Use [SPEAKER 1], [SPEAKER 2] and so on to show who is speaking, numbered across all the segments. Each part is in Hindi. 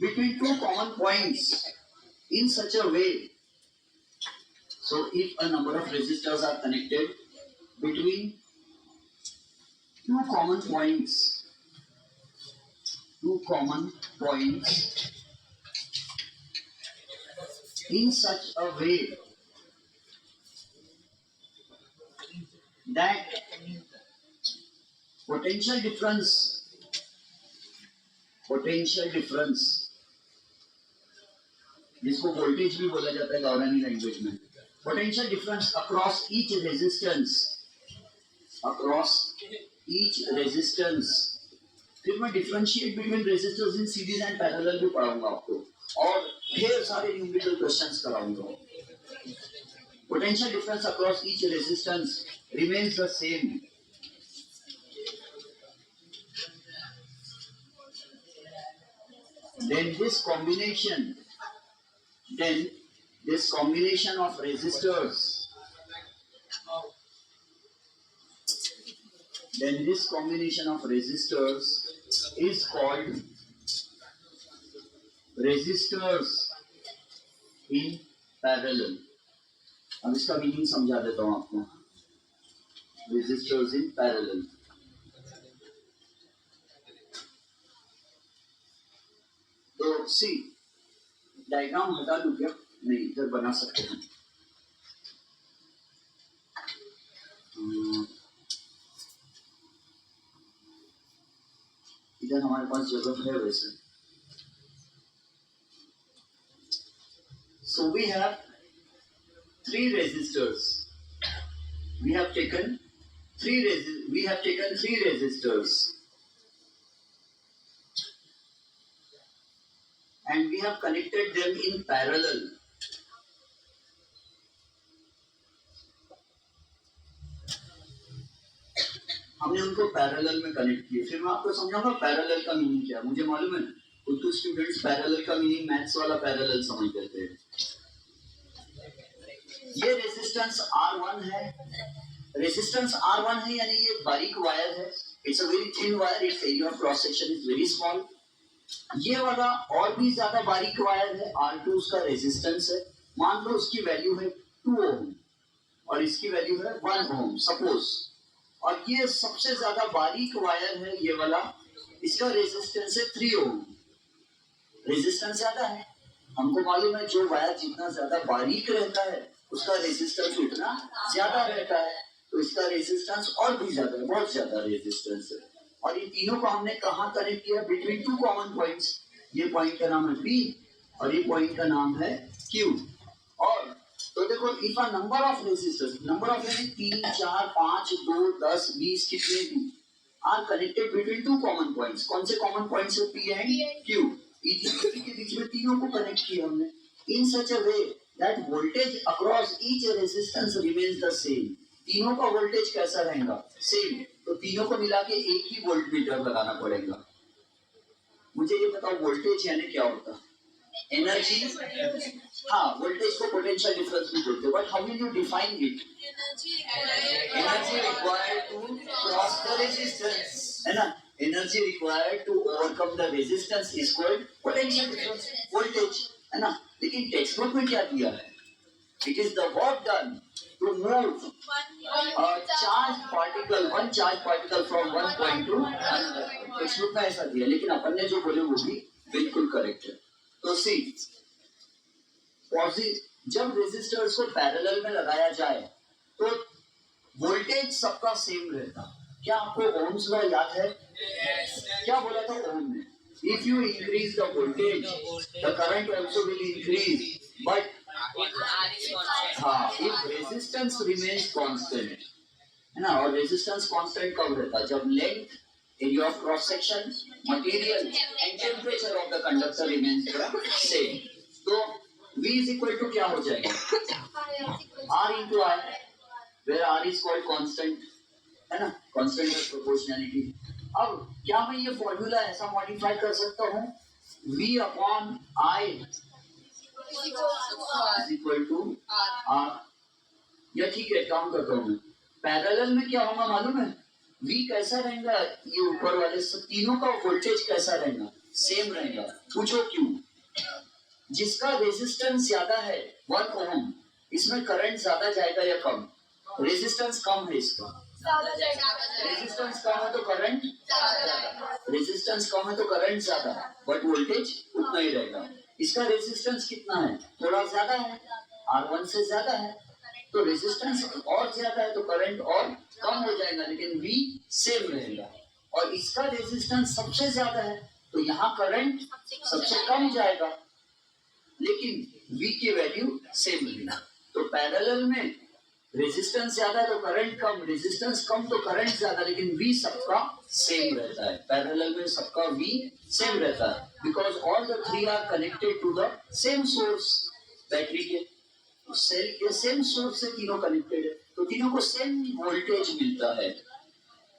[SPEAKER 1] between two common points in such a way. So if a number of resistors are connected between two common points in such a way that potential difference जिसको वोल्टेज भी बोला जाता है गाउरानी लैंग्वेज में, potential difference across each resistance. फिर मैं differentiate between resistors in series and parallel भी पढ़ाऊंगा आपको और ढेर सारे न्यूमेरिकल क्वेश्चंस कराऊंगा। Potential difference across each resistance remains the same. Then this combination of resistors is called resistors in parallel। अब इसका मीनिंग समझा देता हूं आपको। resistors in parallel, तो सी डायग्राम हटा दूं क्या? नहीं, इधर बना सकते हैं। इधर हमारे पास जगह है वैसे। So we have three resistors. We have taken three resistors and we have connected them in parallel। हमने उनको पैरेलल में कनेक्ट किए। फिर मैं आपको समझाऊंगा पैरेलल का मीनिंग क्या है। मुझे मालूम है कुछ स्टूडेंट्स पैरेलल का मीनिंग मैथ्स वाला पैरेलल समझ लेते हैं। ये रेजिस्टेंस R1 है, यानी ये बारीक वायर है। It's a very thin wire, it's area of cross section is very small. ये वाला और भी ज्यादा बारीक वायर है, R2 उसका रेजिस्टेंस है। मान लो उसकी वैल्यू है 2 ओम और इसकी वैल्यू है 1 ओम सपोज। और ये सबसे ज्यादा बारीक वायर है ये वाला, इसका रेजिस्टेंस है 3 ओम। रेजिस्टेंस ज्यादा है, हमको मालूम है जो वायर जितना ज्यादा बारीक रहता है उसका रेजिस्टेंस उतना ज्यादा रहता है। तो इसका रेजिस्टेंस और भी ज्यादा है, बहुत ज्यादा रेजिस्टेंस है। और ये तीनों को हमने कहाँ कनेक्ट किया? Between two common points. ये पॉइंट का नाम है P और ये पॉइंट का नाम है Q। और तो देखो, if a number of resistors, number of यानी 3, 4, 5, 2, 10, 20 कितने भी are connected between two common points. कौन से कॉमन पॉइंट्स है? P and Q। के बीच में तीनों को कनेक्ट किया हमने in such a way that voltage across each resistance remains the same. तीनों का वोल्टेज कैसा रहेगा? सेम। तो तीनों को मिला के एक ही वोल्ट मीटर लगाना पड़ेगा। मुझे ये बताओ वोल्टेज यानी क्या होता है? एनर्जी। हाँ, वोल्टेज को पोटेंशियल डिफरेंस भी बोलते हैं, but how will you define it? Energy required to cross the resistance, है ना? Energy required to overcome the resistance is called potential difference, voltage, है ना? लेकिन टेक्स्ट बुक में क्या दिया है? It is the work done to move a charged particle, one charged particle from one point to another। Text में ऐसा दिया, लेकिन अपन ने जो बोले वो भी बिल्कुल करेक्ट है। तो सी जब रेजिस्टर्स को पैरेलल में लगाया जाए तो वोल्टेज सबका सेम रहता। क्या आपको ओम्स लॉ याद है? क्या बोला था ओम ने? If you increase the voltage the current also will increase, but हाँ, इफ रेजिस्टेंस रिमेन्स कांस्टेंट, है ना? और रेजिस्टेंस कांस्टेंट कब रहता? जब length, area of cross section, material and temperature of the conductor remains the same. तो V is equal to क्या हो जाएगा? R into I, where R is called constant, है ना? Constant of proportionality। अब क्या मैं ये फॉर्मूला ऐसा मॉडिफाई कर सकता हूँ? V upon I is equal to R। या ठीक है, काम करता हूँ मैं। पैरेलल में क्या होगा मालूम है? V कैसा रहेगा? ये ऊपर वाले तीनों का वोल्टेज कैसा रहेगा? सेम रहेगा। पूछो क्यों? जिसका रेजिस्टेंस ज्यादा है 1 ओम, इसमें करंट ज्यादा जाएगा या कम? रेजिस्टेंस कम है इसका, रेजिस्टेंस कम है तो करंट ज्यादा, रेजिस्टेंस कम है तो करंट ज्यादा, बट वोल्टेज उतना ही रहेगा। इसका रेजिस्टेंस कितना है? थोड़ा ज्यादा है, R1 से ज्यादा है, तो रेजिस्टेंस और ज्यादा है तो करंट और कम हो जाएगा, लेकिन V सेम रहेगा। और इसका रेजिस्टेंस सबसे ज्यादा है तो यहाँ करंट सबसे कम जाएगा, लेकिन V की वैल्यू सेम रहेगी। तो पैरेलल में रेजिस्टेंस ज्यादा है तो करंट कम, रेजिस्टेंस कम तो करंट ज्यादा, लेकिन V सबका सेम रहता है। पैरेलल में सबका V सेम रहता है, because all the three are connected to the same source. Battery के सेल के सेम सोर्स से तीनों कनेक्टेड है, तो तीनों को सेम वोल्टेज मिलता है,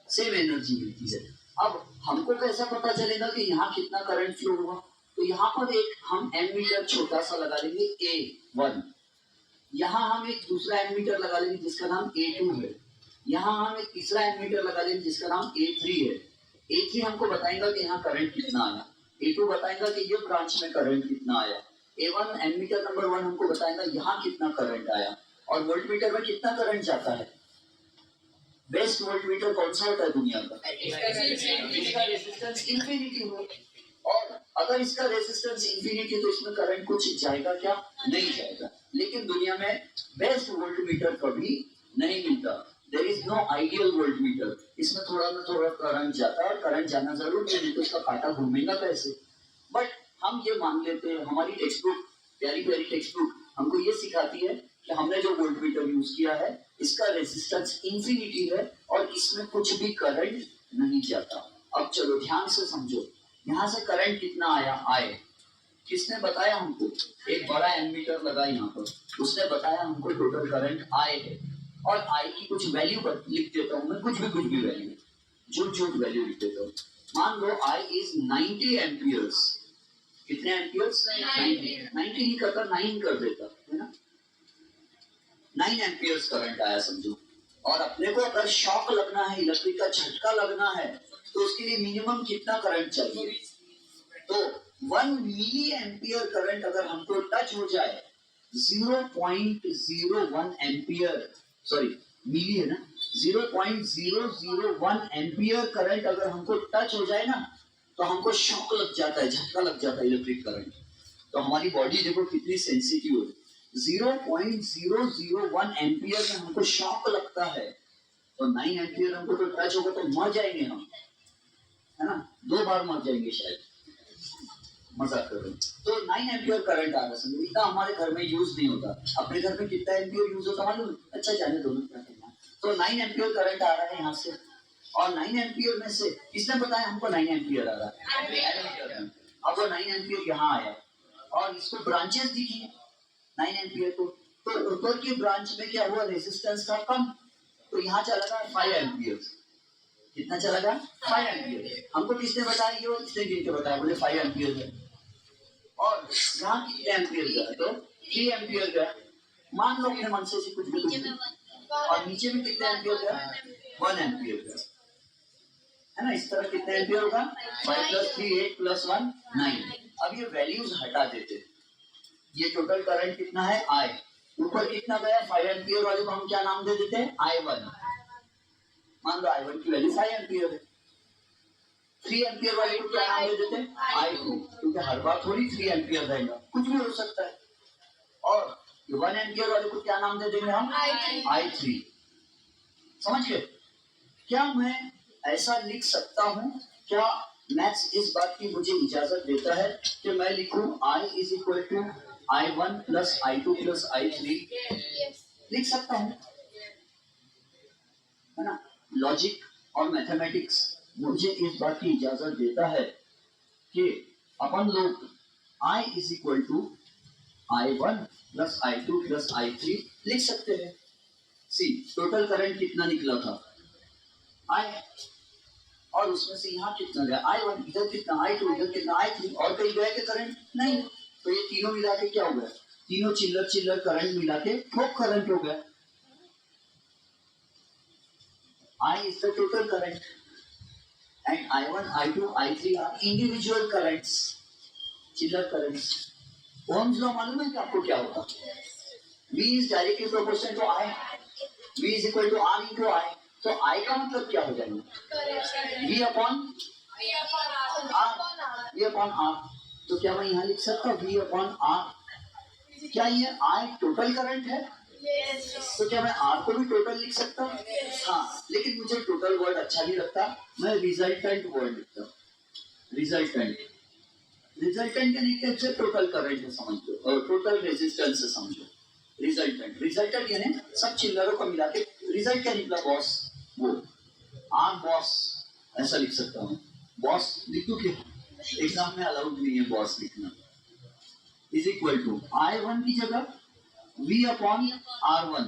[SPEAKER 1] सेम एनर्जी मिलती है। अब हमको कैसा पता चलेगा कि यहाँ कितना करंट फ्लो हुआ? तो यहाँ पर एक हम एमीटर छोटा सा लगा लेंगे A1, यहाँ हम एक दूसरा एमीटर लगा लेंगे जिसका नाम A2 है, यहाँ हम एक तीसरा एमीटर लगा लेंगे जिसका नाम A3 है। A3 हमको बताएगा कि यहाँ करंट कितना आया, A2 बताएगा कि ये ब्रांच में करंट कितना आया, A1 एमीटर नंबर 1 हमको बताएगा यहाँ कितना करंट आया, और वोल्टमीटर में कितना करंट जाता है। बेस्ट वोल्टमीटर कौन सा होता है दुनिया का? इसका रेजिस्टेंस इंफिनिटी हो, और अगर इसका रेजिस्टेंस इंफिनिटी तो इसमें करंट कुछ जाएगा क्या? नहीं जाएगा। लेकिन दुनिया में बेस्ट वोल्टमीटर कभी नहीं मिलता। There is no ideal voltmeter. इसमें थोड़ा ना थोड़ा करंट जाता है, और करंट जाना जरूरी है, नहीं तो इसका कांटा घूमेगा कैसे? बट हम ये मान लेते हैं, हमारी टेक्स्ट बुक, प्यारी प्यारी टेक्स्ट बुक हमको ये सिखाती है कि हमने जो वोल्टमीटर यूज किया है इसका रेजिस्टेंस इंफिनिटी है और इसमें कुछ भी करंट नहीं जाता। अब चलो ध्यान से समझो, यहाँ से करंट कितना आया? आए। किसने बताया हमको? एक बड़ा एमीटर लगा यहाँ पर, उसने बताया हमको टोटल करंट आए है। और आई की कुछ वैल्यू लिख देता हूँ मैं, कुछ भी वैल्यू, झूठ वैल्यू लिख देता हूँ। मान लो आई इज 90 एम्पियर्स। कितने एम्पियर्स? 90 नहीं करता, 9 कर देता है ना। 9 एम्पियर्स करंट आया समझो। और अपने को अगर शॉक लगना है, इलेक्ट्रिक का झटका लगना है, तो उसके लिए मिनिमम कितना करंट चाहिए? तो 1 मिली एम्पियर करंट अगर हमको टच हो जाए, 0.01 एम्पियर, सॉरी मिली है ना, 0.001 एम्पियर करंट अगर हमको टच हो जाए ना, तो हमको शॉक लग जाता है, झटका लग जाता है इलेक्ट्रिक करंट। तो हमारी बॉडी देखो कितनी सेंसिटिव है। 0.001 एम्पियर में हमको शॉक लगता है, तो 9 एम्पियर हमको तो टच होगा तो मर जाएंगे हम, है ना, 2 बार मर जाएंगे शायद, मजाक कर रहे हैं। तो 9 एम्पियर करंट आ रहा है, इतना हमारे घर में यूज नहीं होता। अपने घर में कितना एम्पियर यूज होता मालूम? अच्छा जाने दोनों क्या करना। तो 9 एम्पियर करंट आ रहा है यहाँ से, और 9 एम्पियर में से किसने बताया हमको 9 एम्पियर आ रहा है? अब वो 9 एम्पियर यहाँ आया, और इसको ब्रांचेस दिखी 9 एम्पियर को, तो ऊपर की ब्रांच में क्या हुआ? रेजिस्टेंस था कम, तो यहाँ चला गया 5 एम्पियर। कितना चला गया? 5 एम्पियर। हमको किसने बताया? ये किसने गिन के बताया? बोले 5 एम्पियर है। और यहाँ कितने एम्पियर गया? तो 3 एम्पियर गया। मान लो अपने मन से कुछ भी, और नीचे में कितने एम्पियर गया? 1 एम्पियर गया, है ना। इस तरह कितने एम्पियर होगा? 5 + 3 8 + 1 9। अब ये वैल्यूज हटा देते, ये टोटल करंट कितना है? I। ऊपर कितना गया? 5 एम्पियर वाले को हम क्या नाम दे देते हैं? I1। मान लो I1 की वैल्यू 5 एम्पियर है। 3 एम्पियर वाले को क्या नाम दे देते हैं? I2, क्योंकि हर बार थोड़ी 3 एम्पियर रहेगा, कुछ भी हो सकता है। और 1 एम्पियर वाले को क्या नाम दे देंगे हम? I3। समझ गए? क्या मैं ऐसा लिख सकता हूँ? क्या मैथ्स इस बात की मुझे इजाजत देता है कि मैं लिखूं I = I1 + I2 + I3? लिख सकता हूँ, है ना। लॉजिक और मैथमेटिक्स मुझे इस बात की इजाजत देता है कि अपन लोग I = I1 + I2 + I3 लिख सकते हैं। सी टोटल करंट कितना निकला था? I, और उसमें से यहाँ कितना गया? I1, इधर कितना? I2, इधर कितना? I3, और कहीं गया कि करंट? नहीं। तो ये तीनों मिला के क्या हो गया? तीनों चिल्लर करंट मिला के ठोक करंट हो गया। I is the total current and I1, I2, I3 are individual currents, चिल्लर currents. ओम्स लॉ मालूम है कि आपको क्या होता? V is directly proportional to I. V is equal to R into I. तो I का मतलब क्या हो जाएगा? V upon R. V upon R. तो क्या मैं यहाँ लिख सकता हूँ V upon R? क्या ये I टोटल करंट है? तो क्या मैं R को भी टोटल लिख सकता हूँ? हाँ, लेकिन मुझे टोटल वर्ड अच्छा नहीं लगता, मैं रिजल्टेंट वर्ड लिखता हूँ. रिजल्टेंट के निकले से टोटल करंट है समझो, और टोटल रेजिस्टेंस है समझो. रिजल्टेंट यानी सब चिल्लरों को मिला के रिजल्ट क्या निकला बॉस, वो आर बॉस ऐसा लिख सकता हूँ. बॉस लिख दूं क्या? एग्जाम में अलाउड नहीं है बॉस लिखना. इज इक्वल टू I1 की जगह V अपॉन R1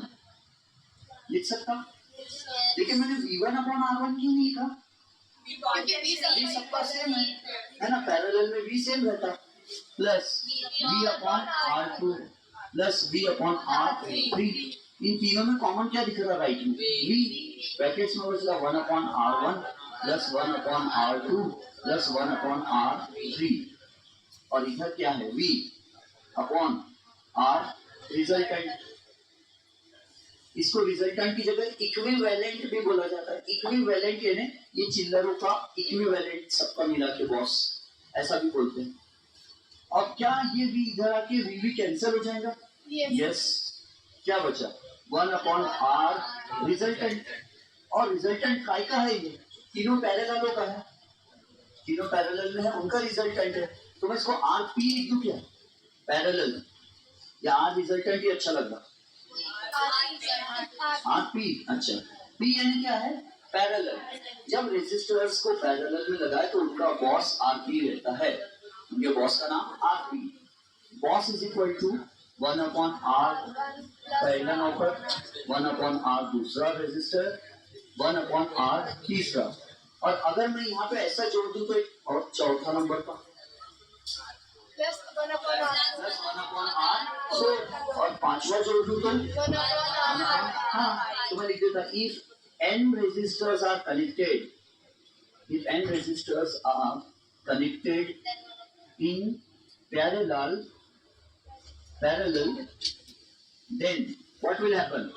[SPEAKER 1] लिख सकता, लेकिन मैंने V1 अपॉन R1 क्यों नहीं लिखा? V सबका सेम है ना, पैरेलल में V सेम रहता, plus V upon R2 plus V upon R3. इन तीनों में कॉमन क्या दिख रहा राइट में? V. ब्रैकेट्स में बचला 1 upon R1 plus 1 upon R2 plus 1 upon R3, और इधर क्या है? V upon R resultant. इसको रिजल्टेंट की जगह इक्विवेलेंट भी बोला जाता है. इक्विवेलेंट यानी ये चिल्लरों का इक्विवेलेंट सबका मिला के बॉस, ऐसा भी बोलते हैं. अब क्या ये भी इधर आके V कैंसिल हो जाएगा? यस. क्या बचा? 1 अपॉन R रिजल्टेंट. और रिजल्टेंट काय का है? ये तीनों पैरेललों का है, तीनों पैरेलल में है, उनका रिजल्टेंट है. तो मैं इसको RP लिख दूं क्या? पैरेलल या R रिजल्टेंट ही अच्छा लग रहा? RP. अच्छा, P यानी क्या है? पैरेलल. जब रेजिस्टर्स को पैरेलल में लगाए तो उनका बॉस RP रहता है, उनके बॉस का नाम RP. Boss is equal to 1 upon R पहला नंबर, 1 अपॉन R दूसरा रेजिस्टर, 1 अपॉन R तीसरा. और अगर मैं यहाँ पे ऐसा जोड़ दूं तो एक और चौथा नंबर का प्लस 1 अपॉन R, और पांचवा जोड़ दूं तो हाँ, तो मैं लिख देता if n resistors are connected, if n resistors are connected in parallel, then what will happen?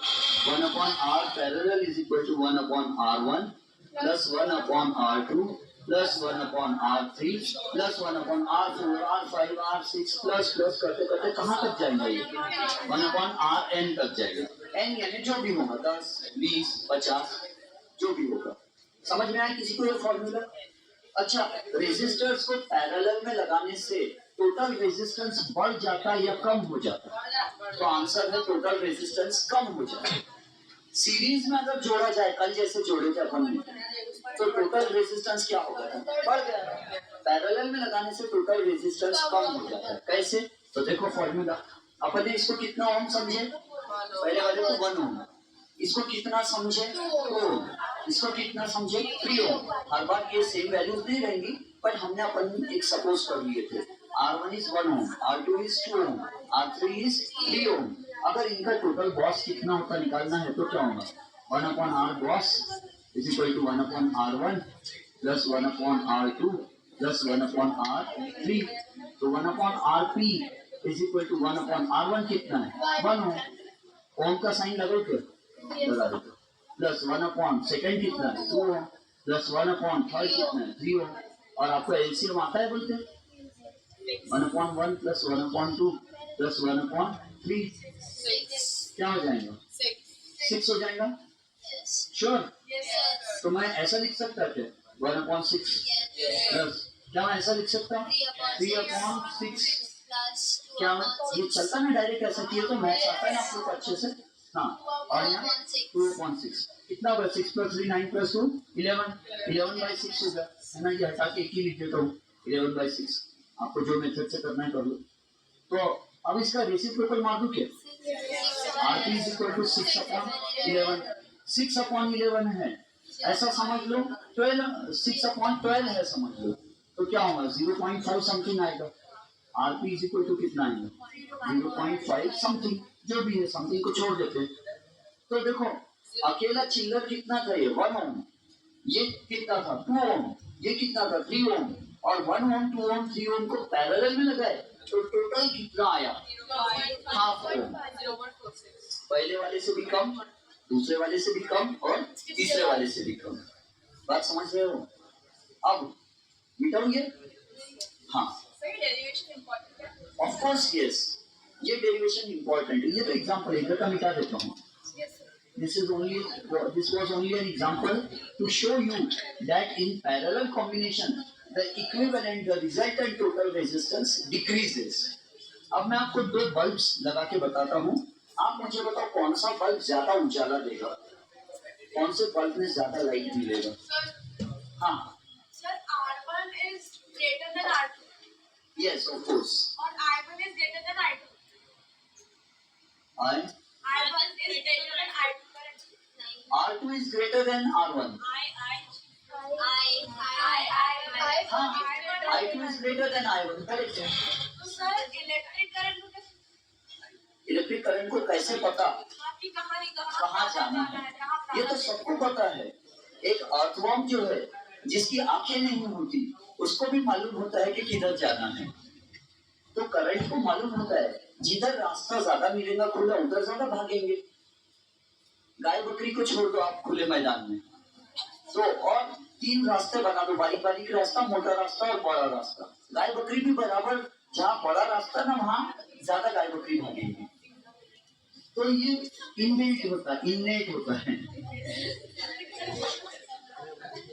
[SPEAKER 1] 1 upon R parallel is equal to 1 upon R1 plus 1 upon R2 plus 1 upon R3 plus 1 upon R4, R5, R6 plus करते करते कहाँ तक जाएंगे ये? 1 upon Rn तक जाएगा. n यानी जो भी होगा, 10, 20, 50 जो भी होगा. समझ में आया किसी को ये फॉर्मूला? अच्छा, रेजिस्टर्स को पैरेलल में लगाने से टोटल रेजिस्टेंस बढ़ जाता है या कम हो जाता है? तो आंसर है टोटल रेजिस्टेंस कम हो जाता है. सीरीज में अगर जोड़ा जाए, कल जैसे जोड़े थे अपन ने, तो टोटल रेजिस्टेंस क्या होगा? बढ़ गया. पैरेलल में लगाने से टोटल रेजिस्टेंस कम हो जाता है. कैसे? तो देखो फॉर्मूला. अपन ने इसको कितना ओम समझे? पहले वाले को 1 ओम. इसको कितना समझे? 2 ओम. इसको कितना समझे? 3 ओम. हर बार ये सेम वैल्यूज नहीं रहेंगी, बट हमने अपन एक सपोज कर लिए थे. R1 is 1 ohm, R2 is 2 ohm, R3 is 3 ohm. अगर इनका टोटल बॉस कितना होता निकालना है तो क्या होगा? 1 upon R boss is equal to 1 upon R1 plus 1 upon R2 plus 1 upon R3. तो 1 upon RP is equal to 1 upon R1 कितना है? 1 ohm. ओम का साइन लगाओ क्या? लगा दो. प्लस 1 upon सेकेंड कितना है? 2 ohm. प्लस 1 upon थर्ड कितना है? 3 ohm. और आपको एलसीएम आता है बोलते हैं 1 upon 1 plus 1 upon 2 plus 1 upon 3. क्या हो जाएगा? 6 हो जाएगा. श्योर? तो मैं ऐसा लिख सकता क्या? 1 upon 6 प्लस क्या मैं ऐसा लिख सकता हूँ? 3 upon 6. क्या मैं ये चलता ना डायरेक्ट ऐसा किया तो मैथ्स आता है ना आप लोग अच्छे से? हाँ. और यहाँ 2 upon 6 कितना होगा? 6 plus 3 9 plus 2 11 by 6 होगा, है ना? ये हटा के एक ही लिख देता हूँ 11 by 6. आपको जो मेथड से करना है कर लो. तो अब इसका रेसिप्रोकल मार दूं क्या? R3 is equal to 6 upon 11. 6 upon 11 है ऐसा समझ लो. 6 upon 12 है समझ लो. तो क्या होगा? 0.5 समथिंग आएगा. RP is equal to कितना आएगा? 0.5 समथिंग, जो भी है समथिंग को छोड़ देते हैं. तो देखो अकेला चिल्लर कितना था? ये 1 ओम. ये कितना था? 2 ओम. ये कितना था 3 ओम, और 1 ओम 2 ओम 3 ओम को पैरेलल में लगाए तो टोटल कितना आया, हाफ ओम। पहले वाले से भी कम, दूसरे वाले से भी कम और तीसरे वाले से भी कम। बात समझ रहे हो? अब मिटाओ ये। हाँ ऑफ कोर्स यस, ये डेरिवेशन इंपॉर्टेंट है। ये तो एग्जांपल इधर का मिटा देता हूँ। This was only an example to show you that in parallel combination the equivalent, the resultant total resistance decreases. अब मैं आपको दो बल्ब्स लगा के बताता हूँ, आप मुझे बताओ कौन सा बल्ब ज्यादा उजाला देगा, कौन से बल्ब में ज्यादा लाइट मिलेगा। हाँ
[SPEAKER 2] sir, R1 is greater than R2.
[SPEAKER 1] Yes, of course.
[SPEAKER 2] और I1 is greater than I2.
[SPEAKER 1] I
[SPEAKER 2] I1 is greater than I2.
[SPEAKER 1] R2 is greater than R1. हाँ, I2 is greater than I1. Correct है।
[SPEAKER 2] तो सर इलेक्ट्रिक करंट को कैसे,
[SPEAKER 1] इलेक्ट्रिक करंट को कैसे पता,
[SPEAKER 2] आपकी
[SPEAKER 1] कहाँ जाना है, ये तो सबको पता है। एक अर्थवर्म जो है जिसकी आंखें नहीं होती उसको भी मालूम होता है कि किधर जाना है। तो करंट को मालूम होता है जिधर रास्ता ज्यादा मिलेगा खुला उधर ज्यादा भागेंगे। गाय बकरी को छोड़ दो आप खुले मैदान में, तो और 3 रास्ते बना दो, बारीक बारीक रास्ता, मोटा रास्ता और बड़ा रास्ता। गाय बकरी भी बराबर, जहाँ बड़ा रास्ता ना वहाँ ज्यादा गाय बकरी भागेंगे। तो ये इनबिल्ट होता है, इननेट होता है।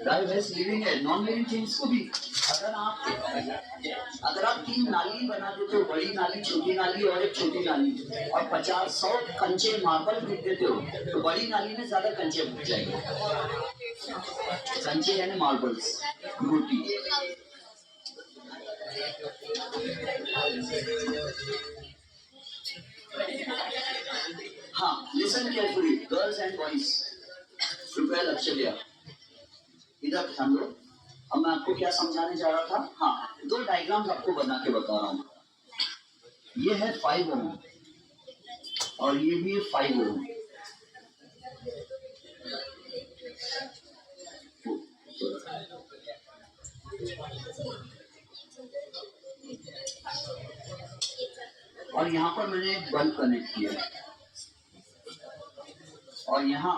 [SPEAKER 1] गाय भैंस लिविंग है, नॉन लिविंग थिंग्स को भी अगर आप 3 नाली बना देते हो, बड़ी नाली, छोटी नाली और एक छोटी नाली, और 50-100 कंचे मार्बल फेंक देते हो तो बड़ी नाली में ज्यादा कंचे फूट जाएंगे। कंचे यानी मार्बल्स, मिट्टी। हाँ listen carefully girls and boys, कृपया लक्ष्य दिया, इधर ध्यान दो। अब मैं आपको क्या समझाने जा रहा था। हाँ 2 डायग्राम्स आपको बना के बता रहा हूँ। ये है 5 ओम और ये भी है 5 ओम। और यहाँ पर मैंने एक बल्ब कनेक्ट किया और यहाँ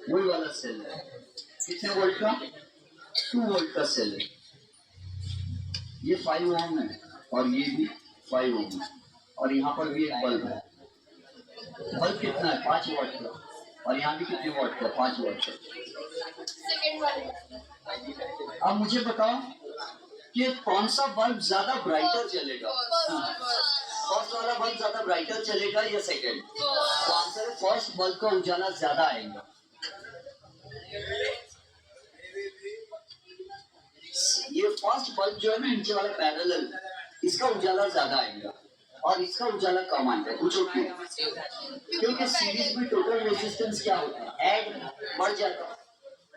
[SPEAKER 1] वही वाला सेल है, कितने वोल्ट का, 2 वोल्ट का सेल है। ये 5 ओम है और ये भी 5 ओम है और यहाँ पर भी एक बल्ब है। बल्ब कितना है, 5 वाट का, और यहाँ भी कितने वाट का, 5 वाट का। अब मुझे बताओ कि कौन सा बल्ब ज्यादा ब्राइटर चलेगा। फर्स्ट वाला बल्ब ज्यादा ब्राइटर चलेगा या सेकेंड? तो आंसर है फर्स्ट बल्ब का उजाला ज्यादा आएगा। ये फर्स्ट बल्ब जो है ना नीचे वाला पैरेलल, इसका उजाला ज्यादा आएगा और इसका उजाला कम आएगा। पूछो क्यों? क्योंकि सीरीज में टोटल रेजिस्टेंस क्या होता है, ऐड बढ़ जाता,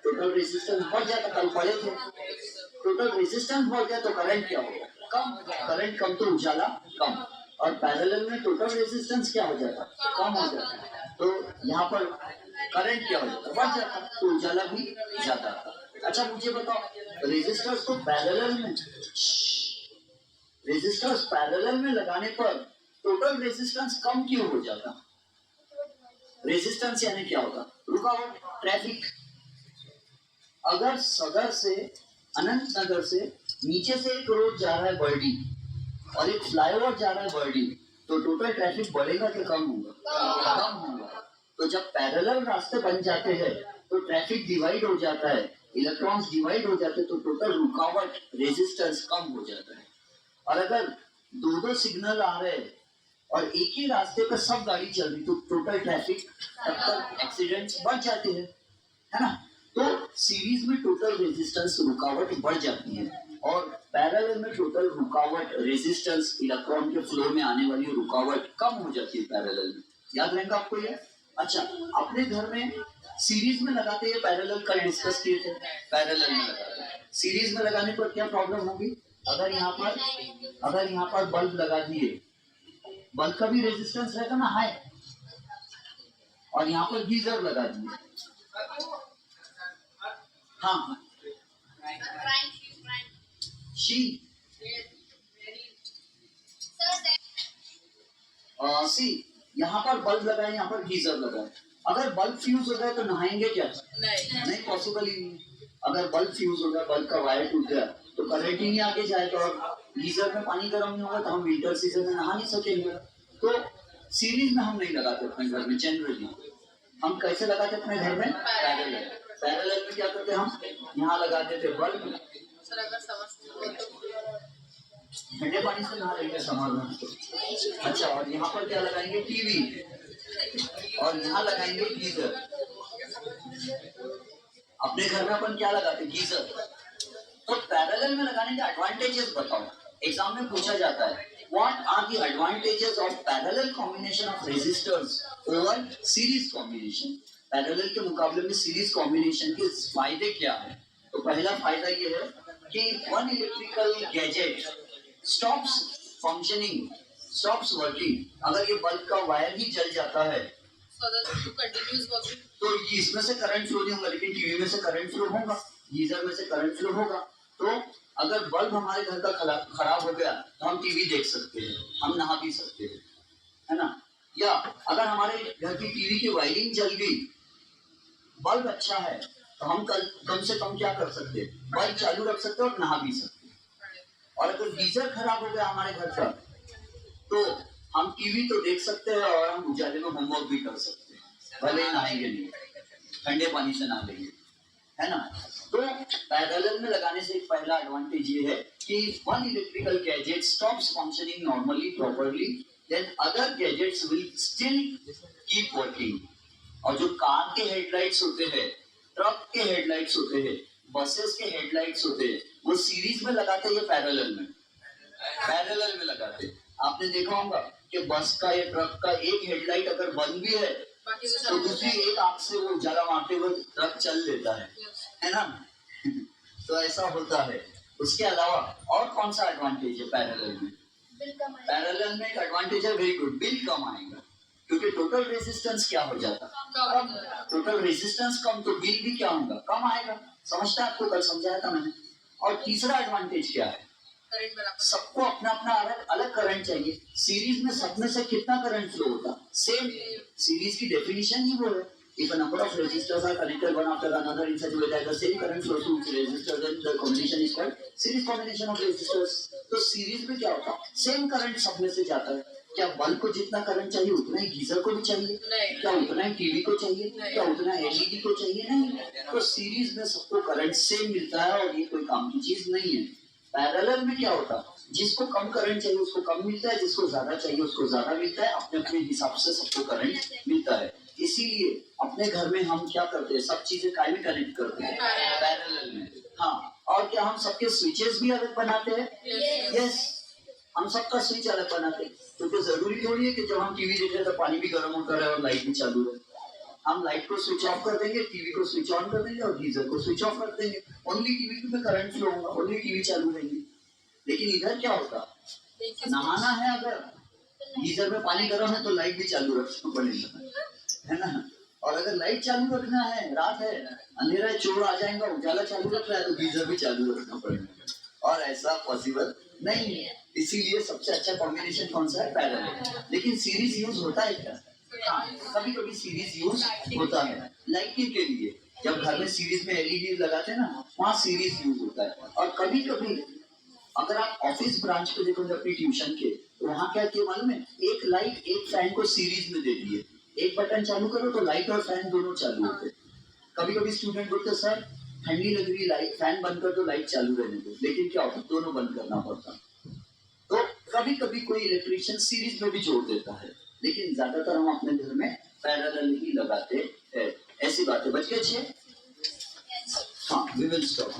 [SPEAKER 1] टोटल रेजिस्टेंस बढ़ जाता। कल पढ़े थे, टोटल रेजिस्टेंस बढ़ गया तो करंट क्या होगा, कम। करंट कम तो उजाला कम, और पैरेलल में टोटल रेजिस्टेंस क्या हो जाता, कम हो जाता। तो यहाँ पर करंट क्या हो जाता, बढ़ जाता, तो उजाला भी ज्यादा आता। अच्छा मुझे बताओ रेजिस्टर्स को पैरेलल में लगाने पर टोटल रेजिस्टेंस कम क्यों हो जाता? रेजिस्टेंस यानी क्या होता, रुकावट, ट्रैफिक। अगर सदर से अनंत नगर से नीचे से एक रोड जा रहा है बर्डी और एक फ्लाईओवर जा रहा है बर्डी, तो टोटल ट्रैफिक बढ़ेगा कि कम होगा? कम होगा। तो जब पैरेलल रास्ते बन जाते हैं तो ट्रैफिक डिवाइड हो जाता है, इलेक्ट्रॉन्स डिवाइड हो जाते हैं, तो टोटल रुकावट रेजिस्टेंस कम हो जाता है। और अगर 2 सिग्नल आ रहे हैं और एक ही रास्ते पर सब गाड़ी चल रही तो टोटल ट्रैफिक, तब तक एक्सीडेंट्स बढ़ जाते हैं, है ना। तो सीरीज में टोटल रेजिस्टेंस रुकावट बढ़ जाती है और पैरेलल में टोटल रुकावट रेजिस्टेंस इलेक्ट्रॉन के फ्लो में आने वाली रुकावट कम हो जाती है पैरेलल में। याद रहेगा आपको ये। अच्छा अपने घर में सीरीज में लगाते हैं, पैरेलल कल डिस्कस किए थे, पैरेलल में लगाते हैं। सीरीज में लगाने पर क्या प्रॉब्लम होगी, अगर यहाँ पर बल्ब लगा दिए, बल्ब का भी रेजिस्टेंस रहेगा ना हाई, और यहाँ पर गीजर लगा दिए। हाँ
[SPEAKER 2] Crying, she's crying.
[SPEAKER 1] She
[SPEAKER 2] Yes, very. Sir, then
[SPEAKER 1] सी यहाँ पर बल्ब लगा है, यहाँ पर गीजर लगा है। अगर बल्ब फ्यूज हो गया तो नहाएंगे क्या? नहीं, पॉसिबल ही नहीं। अगर बल्ब फ्यूज हो गया, बल्ब का वायर टूट गया तो करंट ही नहीं आगे जाएगा, और गीजर में पानी गर्म नहीं होगा तो हम विंटर सीजन में नहा नहीं सकेंगे। तो सीरीज में हम नहीं लगाते अपने घर में। जनरली हम कैसे लगाते अपने घर में? पैरेलल। पैरेलल में क्या करते हम? यहाँ लगा देते बल्ब,
[SPEAKER 2] सर अगर समझ
[SPEAKER 1] ठंडे पानी से नहा लेंगे समर में। अच्छा, और यहाँ पर क्या लगाएंगे? टीवी, और यहाँ लगाएंगे गीजर। अपने घर में अपन क्या लगाते? गीजर। तो पैरेलल में लगाने के एडवांटेजेस बताओ। एग्जाम में पूछा जाता है, what are the advantages of parallel combination of resistors over series combination? Parallel के मुकाबले में सीरीज कॉम्बिनेशन के फायदे क्या है? तो पहला फायदा ये है कि one electrical gadget stops functioning, stops working. अगर ये बल्ब का वायर ही जल जाता है तो इसमें से करंट फ्लो नहीं होगा, लेकिन टीवी में से करंट फ्लो होगा, गीजर में से करंट फ्लो होगा। तो अगर बल्ब हमारे घर का खराब हो गया तो हम टीवी देख सकते हैं, हम नहा भी सकते हैं, है ना? या अगर हमारे घर की टीवी की वायरिंग जल गई, बल्ब अच्छा है तो हम कम से कम क्या कर सकते हैं? बल्ब चालू रख सकते हैं और नहा भी सकते हैं। और अगर गीजर खराब हो गया हमारे घर का तो हम टीवी तो देख सकते हैं और हम उजाले में होमवर्क भी कर सकते हैं, भले ही नहाएंगे नहीं, ठंडे पानी से नहा लेंगे, है ना? तो पैरेलल में लगाने से एक पहला एडवांटेज ये है कि one electrical gadget stops functioning normally properly, then other gadgets will still keep working. और जो कार के हेडलाइट्स होते हैं, ट्रक के हेडलाइट्स होते हैं, बसेस के हेडलाइट्स होते हैं, वो सीरीज में लगाते हैं या पैरेलल में? पैरेलल में लगाते हैं। आपने देखा होगा कि बस का या ट्रक का एक हेडलाइट अगर बंद भी है तो दूसरी एक आंख से वो उजाला मारते हुए ट्रक चल लेता है ना? तो ऐसा होता है। उसके अलावा और कौन सा एडवांटेज है पैरेलल में? पैरेलल में एक एडवांटेज है, वेरी गुड, बिल कम आएगा, क्योंकि टोटल रेजिस्टेंस क्या हो जाता है? टोटल रेजिस्टेंस कम तो बिल भी क्या होगा? कम आएगा। समझता है? आपको कल समझाया था मैंने। और तीसरा एडवांटेज क्या है? सबको अपना अपना अलग अलग करंट चाहिए। सीरीज में सब में से कितना करंट फ्लो होता? सेम। सीरीज की डेफिनेशन ही वो है, if a number of resistors are connected one after another in such a way that the same current flows through each resistor, then the combination is called series combination of resistors। तो सीरीज में क्या होता? सेम करंट सब में से जाता है। क्या बल्ब को जितना करंट चाहिए उतना ही गीजर को भी चाहिए? क्या उतना ही टीवी को चाहिए? क्या उतना एलईडी को चाहिए? नहीं। तो सीरीज में सबको करंट सेम मिलता है और ये कोई काम की चीज नहीं है। पैरेलल में क्या होता? जिसको कम करंट चाहिए उसको कम मिलता है, जिसको ज्यादा चाहिए उसको ज्यादा मिलता है, अपने अपने हिसाब से सबको करंट मिलता है। इसीलिए अपने घर में हम क्या करते हैं? सब चीजें काय में कनेक्ट करते हैं? पैरेलल में। हाँ, और क्या हम सबके स्विचेस भी अलग बनाते हैं? यस, हम सबका स्विच अलग बनाते हैं, क्योंकि जरूरी थोड़ी है कि जब हम टीवी देख रहे हैं तो पानी भी गर्म होता रहे और लाइट भी चालू रहे। हम लाइट को स्विच ऑफ कर देंगे, टीवी को स्विच ऑन कर देंगे और गीजर को स्विच ऑफ कर देंगे। ओनली टीवी में करंट फ्लो होगा, ओनली टीवी चालू रहेगी। लेकिन इधर क्या होता? नहाना है, अगर गीजर में पानी गर्म है तो लाइट भी चालू रखना पड़ेगा, है ना? और अगर लाइट चालू रखना है, रात है, अंधेरा है, चोर आ जाएगा, उजाला चालू रखना है तो गीजर भी चालू रखना पड़ेगा, और ऐसा पॉसिबल नहीं है। इसीलिए सबसे अच्छा कॉम्बिनेशन कौन सा है? पैरेलल। लेकिन सीरीज यूज होता है क्या? हाँ, कभी कभी सीरीज यूज होता है लाइटिंग के लिए। जब घर में सीरीज में एलईडी लगाते हैं ना, वहाँ सीरीज यूज होता है। और कभी कभी अगर आप ऑफिस ब्रांच पे देखोगे अपनी ट्यूशन के, तो वहाँ क्या किया मालूम है? एक लाइट एक फैन को सीरीज में दे दिए, एक बटन चालू करो तो लाइट और फैन दोनों चालू होते। कभी कभी स्टूडेंट बोलते सर ठंडी लग रही, लाइट फैन बंद कर दो, लाइट चालू रहने दो, लेकिन क्या होता? दोनों बंद करना पड़ता। तो कभी कभी कोई इलेक्ट्रिशियन सीरीज में भी जोड़ देता है, लेकिन ज्यादातर हम अपने घर में पैरेलल ही लगाते हैं। ऐसी बातें बच गए। हाँ, वी विल स्टॉप।